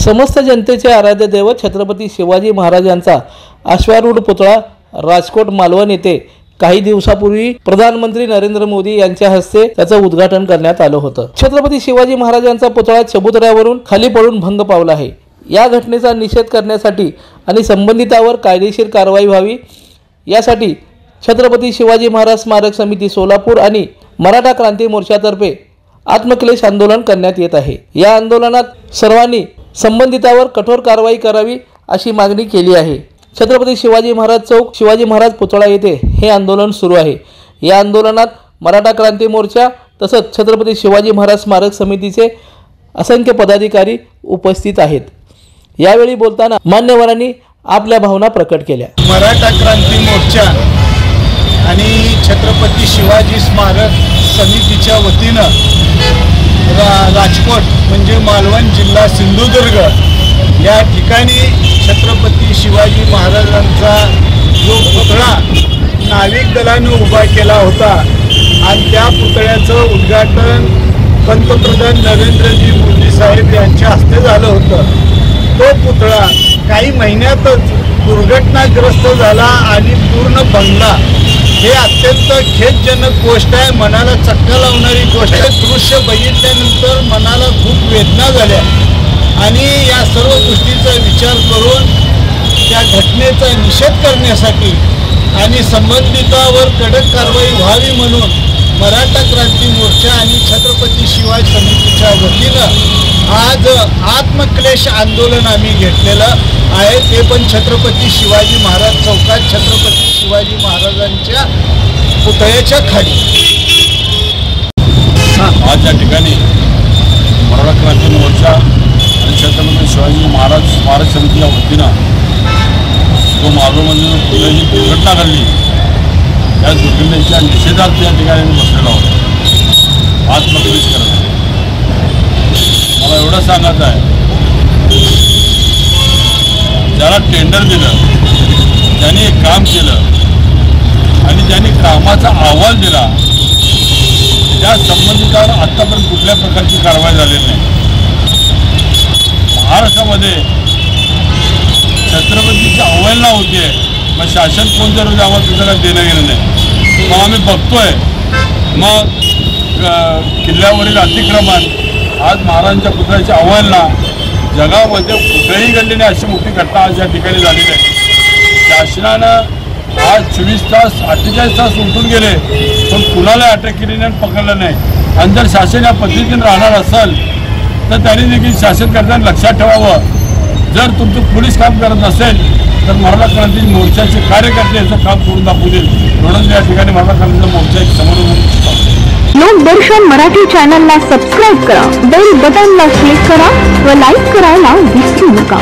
समस्त जनतेचे आराध्य दैवत छत्रपती शिवाजी महाराजांचा अश्वारूढ पुतळा राजकोट मालवण येथे काही दिवसापूर्वी प्रधानमंत्री नरेंद्र मोदी यांच्या हस्ते त्याचं उद्घाटन करण्यात आलं होतं। छत्रपती शिवाजी महाराजांचा पुतळा चबुतऱ्यावरून खाली पडून भंग पावला आहे। या घटनेचा निषेध करण्यासाठी आणि संबंधितांवर कायदेशीर कारवाई व्हावी यासाठी छत्रपती शिवाजी महाराज स्मारक समिती सोलापूर आणि मराठा क्रांती मोर्चातर्फे आत्मक्लेश आंदोलन करण्यात येत आहे। या आंदोलनात सर्वांनी संबंधितांवर कठोर कारवाई करावी अशी मागणी केली आहे। छत्रपती शिवाजी महाराज चौक शिवाजी महाराज पुतळा येथे हे आंदोलन सुरू आहे। या आंदोलनात मराठा क्रांती मोर्चा तसंच छत्रपती शिवाजी महाराज स्मारक समितीचे असंख्य पदाधिकारी उपस्थित आहेत। यावेळी बोलताना मान्यवरांनी आपल्या भावना प्रकट केल्या। मराठा क्रांती मोर्चा आणि छत्रपती शिवाजी स्मारक समितीच्या वतीनं राजकोट म्हणजे मालवण जिल्हा सिंधुदुर्ग या ठिकाणी छत्रपती शिवाजी महाराजांचा जो पुतळा नाविक दलाने उभा केला होता आणि त्या पुतळ्याचं उद्घाटन पंतप्रधान नरेंद्रजी मोदी साहेब यांच्या हस्ते झालं होतं। तो पुतळा काही महिन्यातच दुर्घटनाग्रस्त झाला आणि पूर्ण भंगला। हे अत्यंत खेदजनक गोष्ट आहे, मनाला चटका लावणारी गोष्ट आहे। दृश्य बघितल्यानंतर मनाला खूप वेदना झाल्या आणि या सर्व गोष्टीचा विचार करून त्या घटनेचा निषेध करण्यासाठी आणि संबंधितांवर कडक कारवाई व्हावी म्हणून मराठा क्रांती मोर्चा आणि छत्रपती शिवाजी समितीच्या वतीनं आज आत्मक्लेश आंदोलन आम्ही घेतलेलं आहे। ते पण छत्रपती शिवाजी महाराज चौकात छत्रपती शिवाजी महाराजांच्या पुतळ्याच्या खाली। आज या ठिकाणी मराठा क्रांती मोर्चा आणि छत्रपती शिवाजी महाराज स्मारक समितीच्या वतीनं जो मालवणमध्ये जो पुतळ्याची दुर्घटना घडली त्या दुर्घटनेच्या निषेधार्थ या ठिकाणी बसलेला होता, आत्मक्लेश करत आहे। मला एवढं सांगायचं आहे, ज्याला टेंडर दिलं ज्यांनी काम केलं आणि ज्यांनी कामाचा अहवाल दिला त्या संबंधितांवर आत्तापर्यंत कुठल्या प्रकारची कारवाई झालेली नाही। महाराष्ट्रामध्ये छत्रपतीची अवहेलना होते, मग शासन कोणत्या रोजी आम्हाला तिथं काय देणं गेलं नाही। मग आम्ही बघतोय मग किल्ल्यावरील अतिक्रमण, आज महाराजांच्या पुतळ्याची अवहेलना, जगामध्ये कुठेही घडली नाही अशी मोठी घटना आज या ठिकाणी झालेली आहे। शासनानं आज 24 तास 48 तास उलटून गेले पण कुणाला अटक केली नाही, पकडलं नाही। आणि जर शासन या पद्धतीने राहणार असेल तर त्यांनी देखील शासन करताना लक्षात ठेवावं, जर तुमचं पोलीस काम करत नसेल तर मराठा क्रांती मोर्चाचे कार्यकर्ते याचं काम करून दाखवतील। म्हणून या ठिकाणी मराठा क्रांती मोर्चा एक समोर लोकदर्शन मराठी चॅनलला सबस्क्राइब करा, बेल बटनला क्लिक करा व लाईक करायला विसरू नका।